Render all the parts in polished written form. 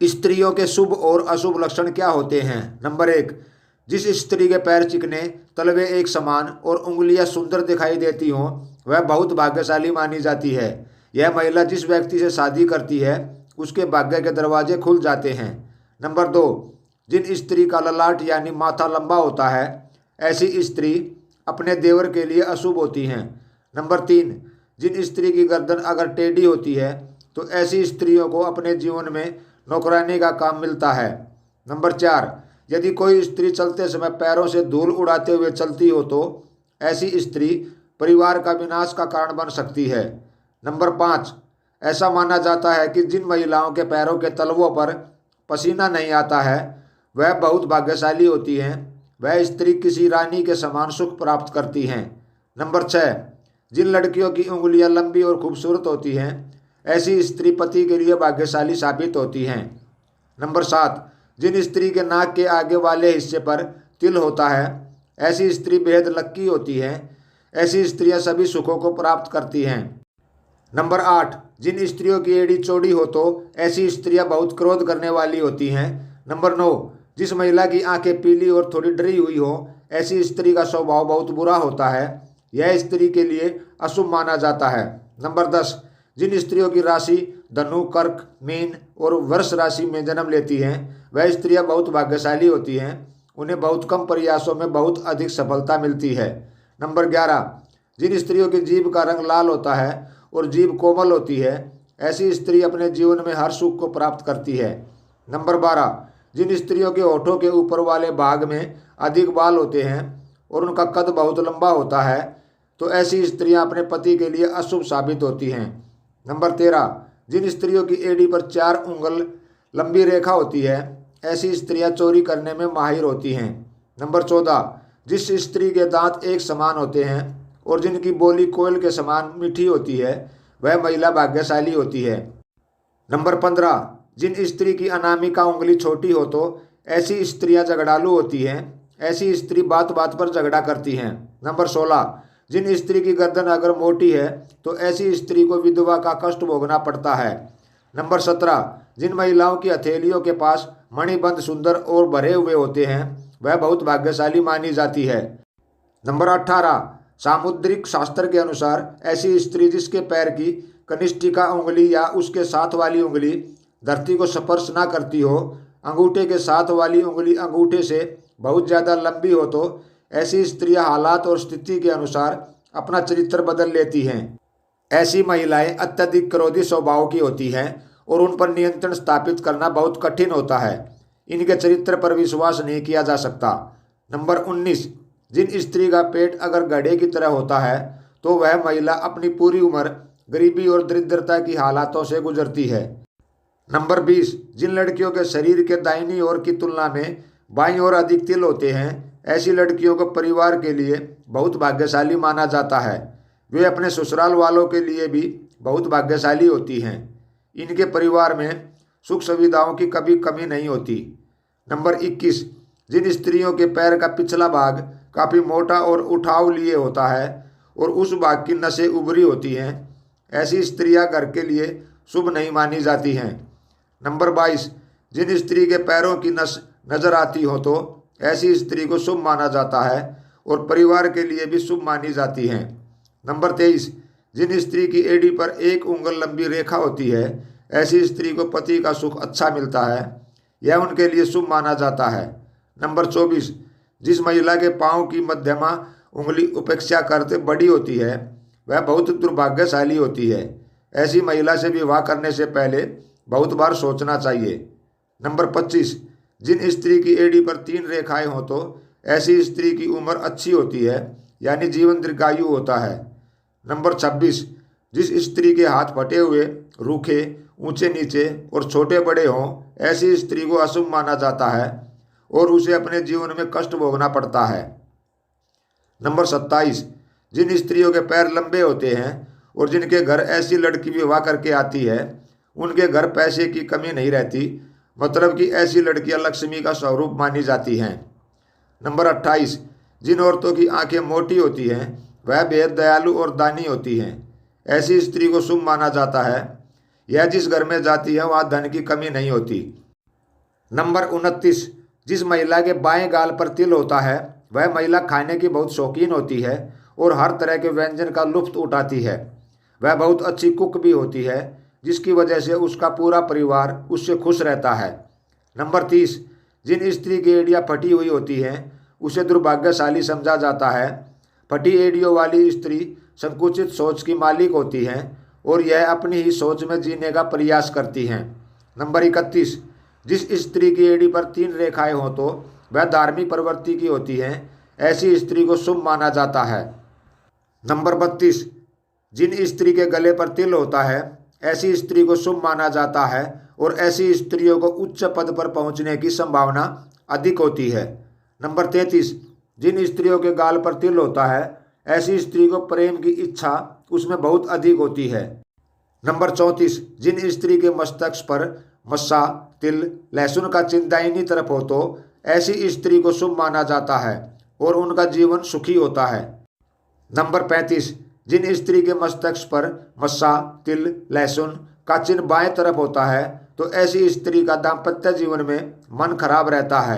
स्त्रियों के शुभ और अशुभ लक्षण क्या होते हैं? नंबर एक, जिस स्त्री के पैर चिकने, तलवे एक समान और उंगलियां सुंदर दिखाई देती हों वह बहुत भाग्यशाली मानी जाती है। यह महिला जिस व्यक्ति से शादी करती है उसके भाग्य के दरवाजे खुल जाते हैं। नंबर दो, जिन स्त्री का ललाट यानी माथा लंबा होता है ऐसी स्त्री अपने देवर के लिए अशुभ होती हैं। नंबर तीन, जिन स्त्री की गर्दन अगर टेढ़ी होती है तो ऐसी स्त्रियों को अपने जीवन में नौकरानी का काम मिलता है। नंबर चार, यदि कोई स्त्री चलते समय पैरों से धूल उड़ाते हुए चलती हो तो ऐसी स्त्री परिवार का विनाश का कारण बन सकती है। नंबर पाँच, ऐसा माना जाता है कि जिन महिलाओं के पैरों के तलवों पर पसीना नहीं आता है वह बहुत भाग्यशाली होती हैं। वह स्त्री किसी रानी के समान सुख प्राप्त करती हैं। नंबर छः, जिन लड़कियों की उंगलियां लंबी और खूबसूरत होती हैं ऐसी स्त्री पति के लिए भाग्यशाली साबित होती हैं। नंबर सात, जिन स्त्री के नाक के आगे वाले हिस्से पर तिल होता है ऐसी स्त्री बेहद लक्की होती है। ऐसी स्त्रियां सभी सुखों को प्राप्त करती हैं। नंबर आठ, जिन स्त्रियों की एड़ी चौड़ी हो तो ऐसी स्त्रियां बहुत क्रोध करने वाली होती हैं। नंबर नौ, जिस महिला की आंखें पीली और थोड़ी डरी हुई हो ऐसी स्त्री का स्वभाव बहुत बुरा होता है। यह स्त्री के लिए अशुभ माना जाता है। नंबर दस, जिन स्त्रियों की राशि धनु, कर्क, मीन और वृष राशि में जन्म लेती हैं वह स्त्रियां बहुत भाग्यशाली होती हैं। उन्हें बहुत कम प्रयासों में बहुत अधिक सफलता मिलती है। नंबर 11, जिन स्त्रियों की जीभ का रंग लाल होता है और जीभ कोमल होती है ऐसी स्त्री अपने जीवन में हर सुख को प्राप्त करती है। नंबर 12, जिन स्त्रियों के होठों के ऊपर वाले भाग में अधिक बाल होते हैं और उनका कद बहुत लंबा होता है तो ऐसी स्त्रियां अपने पति के लिए अशुभ साबित होती हैं। नंबर 13, जिन स्त्रियों की एड़ी पर 4 उंगल लंबी रेखा होती है ऐसी स्त्रियां चोरी करने में माहिर होती हैं। नंबर 14, जिस स्त्री के दांत एक समान होते हैं और जिनकी बोली कोयल के समान मीठी होती है वह महिला भाग्यशाली होती है। नंबर 15, जिन स्त्री की अनामिका उंगली छोटी हो तो ऐसी स्त्रियां झगड़ालू होती हैं। ऐसी स्त्री बात बात पर झगड़ा करती हैं। नंबर 16, जिन स्त्री की गर्दन अगर मोटी है तो ऐसी स्त्री को विधवा का कष्ट भोगना पड़ता है। नंबर 17, जिन महिलाओं की हथेलियों के पास मणिबंध सुंदर और भरे हुए होते हैं वह बहुत भाग्यशाली मानी जाती है। नंबर 18, सामुद्रिक शास्त्र के अनुसार ऐसी स्त्री जिसके पैर की कनिष्ठिका उंगली या उसके साथ वाली उंगली धरती को स्पर्श ना करती हो, अंगूठे के साथ वाली उंगली अंगूठे से बहुत ज़्यादा लंबी हो तो ऐसी स्त्रियां हालात और स्थिति के अनुसार अपना चरित्र बदल लेती हैं। ऐसी महिलाएं अत्यधिक क्रोधी स्वभाव की होती हैं और उन पर नियंत्रण स्थापित करना बहुत कठिन होता है। इनके चरित्र पर विश्वास नहीं किया जा सकता। नंबर 19, जिन स्त्री का पेट अगर घड़े की तरह होता है तो वह महिला अपनी पूरी उम्र गरीबी और दरिद्रता की हालातों से गुजरती है। नंबर 20, जिन लड़कियों के शरीर के दाहिनी ओर की तुलना में बाईं ओर अधिक तिल होते हैं ऐसी लड़कियों को परिवार के लिए बहुत भाग्यशाली माना जाता है। वे अपने ससुराल वालों के लिए भी बहुत भाग्यशाली होती हैं। इनके परिवार में सुख सुविधाओं की कभी कमी नहीं होती। नंबर 21, जिन स्त्रियों के पैर का पिछला भाग काफ़ी मोटा और उठाव लिए होता है और उस भाग की नसें उभरी होती हैं ऐसी स्त्रियां घर के लिए शुभ नहीं मानी जाती हैं। नंबर 22, जिन स्त्री के पैरों की नस नजर आती हो तो ऐसी स्त्री को शुभ माना जाता है और परिवार के लिए भी शुभ मानी जाती हैं। नंबर 23, जिन स्त्री की एड़ी पर 1 उंगल लंबी रेखा होती है ऐसी स्त्री को पति का सुख अच्छा मिलता है। यह उनके लिए शुभ माना जाता है। नंबर 24, जिस महिला के पाँव की मध्यमा उंगली उपेक्षा करते बड़ी होती है वह बहुत दुर्भाग्यशाली होती है। ऐसी महिला से विवाह करने से पहले बहुत बार सोचना चाहिए। नंबर 25, जिन स्त्री की एड़ी पर 3 रेखाएं हो तो ऐसी स्त्री की उम्र अच्छी होती है यानी जीवन दीर्घायु होता है। नंबर 26, जिस स्त्री के हाथ फटे हुए, रूखे, ऊंचे नीचे और छोटे बड़े हों ऐसी स्त्री को अशुभ माना जाता है और उसे अपने जीवन में कष्ट भोगना पड़ता है। नंबर 27, जिन स्त्रियों के पैर लंबे होते हैं और जिनके घर ऐसी लड़की विवाह करके आती है उनके घर पैसे की कमी नहीं रहती, मतलब कि ऐसी लड़कियां लक्ष्मी का स्वरूप मानी जाती हैं। नंबर 28, जिन औरतों की आंखें मोटी होती हैं वह बेहद दयालु और दानी होती हैं। ऐसी स्त्री को शुभ माना जाता है। यह जिस घर में जाती है वहाँ धन की कमी नहीं होती। नंबर 29, जिस महिला के बाएं गाल पर तिल होता है वह महिला खाने की बहुत शौकीन होती है और हर तरह के व्यंजन का लुत्फ उठाती है। वह बहुत अच्छी कुक भी होती है, जिसकी वजह से उसका पूरा परिवार उससे खुश रहता है। नंबर 30, जिन स्त्री की एड़ियाँ फटी हुई होती हैं उसे दुर्भाग्यशाली समझा जाता है। फटी एड़ियों वाली स्त्री संकुचित सोच की मालिक होती हैं और यह अपनी ही सोच में जीने का प्रयास करती हैं। नंबर 31, जिस स्त्री की एड़ी पर 3 रेखाएं हों तो वह धार्मिक प्रवृत्ति की होती हैं। ऐसी स्त्री को शुभ माना जाता है। नंबर 32, जिन स्त्री के गले पर तिल होता है ऐसी स्त्री को शुभ माना जाता है और ऐसी स्त्रियों को उच्च पद पर पहुंचने की संभावना अधिक होती है। नंबर 33, जिन स्त्रियों के गाल पर तिल होता है ऐसी स्त्री को प्रेम की इच्छा उसमें बहुत अधिक होती है। नंबर 34, जिन स्त्री के मस्तक पर मस्सा, तिल, लहसुन का चिन्ह दाहिनी तरफ हो तो ऐसी स्त्री को शुभ माना जाता है और उनका जीवन सुखी होता है। नंबर 35, जिन स्त्री के मस्तक पर मस्सा, तिल, लहसुन का चिन्ह बाएं तरफ होता है तो ऐसी स्त्री का दाम्पत्य जीवन में मन खराब रहता है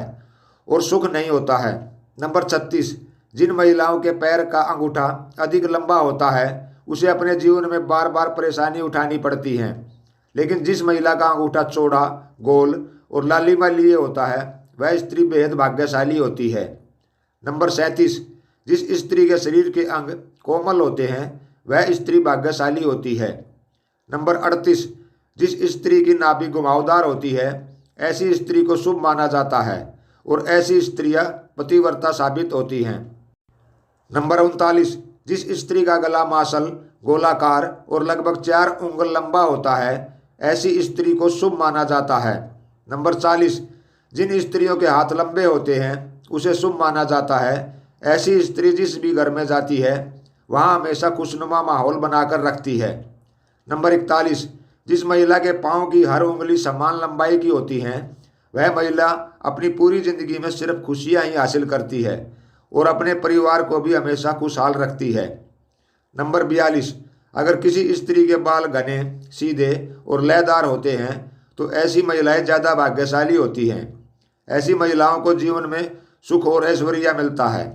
और सुख नहीं होता है। नंबर 36, जिन महिलाओं के पैर का अंगूठा अधिक लंबा होता है उसे अपने जीवन में बार बार परेशानी उठानी पड़ती है, लेकिन जिस महिला का अंगूठा चौड़ा, गोल और लालिमा लिए होता है वह स्त्री बेहद भाग्यशाली होती है। नंबर 37, जिस स्त्री के शरीर के अंग कोमल होते हैं वह स्त्री भाग्यशाली होती है। नंबर 38, जिस स्त्री की नाभि घुमावदार होती है ऐसी स्त्री को शुभ माना जाता है और ऐसी स्त्रियां पतिव्रता साबित होती हैं। नंबर 39, जिस स्त्री का गला मासल, गोलाकार और लगभग 4 उंगल लंबा होता है ऐसी स्त्री को शुभ माना जाता है। नंबर 40, जिन स्त्रियों के हाथ लंबे होते हैं उसे शुभ माना जाता है। ऐसी स्त्री जिस भी घर में जाती है वहाँ हमेशा खुशनुमा माहौल बनाकर रखती है। नंबर 41, जिस महिला के पाँव की हर उंगली समान लंबाई की होती हैं वह महिला अपनी पूरी जिंदगी में सिर्फ खुशियाँ ही हासिल करती है और अपने परिवार को भी हमेशा खुशहाल रखती है। नंबर 42, अगर किसी स्त्री के बाल घने, सीधे और लयदार होते हैं तो ऐसी महिलाएं ज़्यादा भाग्यशाली होती हैं। ऐसी महिलाओं को जीवन में सुख और ऐश्वर्य मिलता है।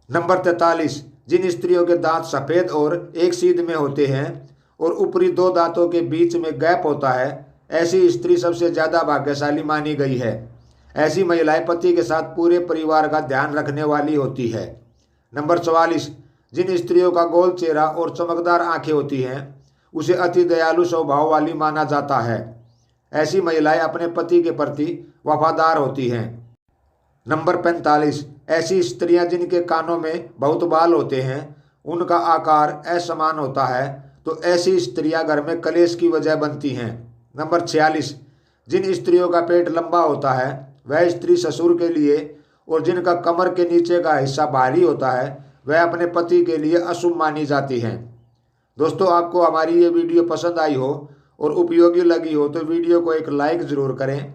नंबर 43, जिन स्त्रियों के दांत सफ़ेद और एक सीध में होते हैं और ऊपरी 2 दांतों के बीच में गैप होता है ऐसी स्त्री सबसे ज़्यादा भाग्यशाली मानी गई है। ऐसी महिलाएं पति के साथ पूरे परिवार का ध्यान रखने वाली होती है। नंबर 44, जिन स्त्रियों का गोल चेहरा और चमकदार आंखें होती हैं उसे अति दयालु स्वभाव वाली माना जाता है। ऐसी महिलाएं अपने पति के प्रति वफादार होती हैं। नंबर 45, ऐसी स्त्रियां जिनके कानों में बहुत बाल होते हैं, उनका आकार असमान होता है तो ऐसी स्त्रियां घर में कलेश की वजह बनती हैं। नंबर 46, जिन स्त्रियों का पेट लंबा होता है वह स्त्री ससुर के लिए और जिनका कमर के नीचे का हिस्सा भारी होता है वह अपने पति के लिए अशुभ मानी जाती हैं। दोस्तों, आपको हमारी ये वीडियो पसंद आई हो और उपयोगी लगी हो तो वीडियो को एक लाइक ज़रूर करें।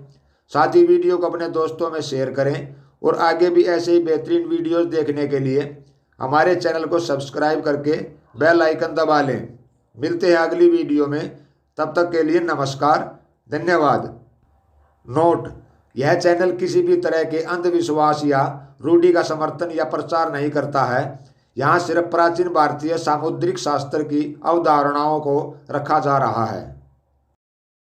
साथ ही वीडियो को अपने दोस्तों में शेयर करें और आगे भी ऐसे ही बेहतरीन वीडियोस देखने के लिए हमारे चैनल को सब्सक्राइब करके बेल आइकन दबा लें। मिलते हैं अगली वीडियो में, तब तक के लिए नमस्कार, धन्यवाद। नोट: यह चैनल किसी भी तरह के अंधविश्वास या रूढ़ि का समर्थन या प्रचार नहीं करता है। यहाँ सिर्फ प्राचीन भारतीय सामुद्रिक शास्त्र की अवधारणाओं को रखा जा रहा है।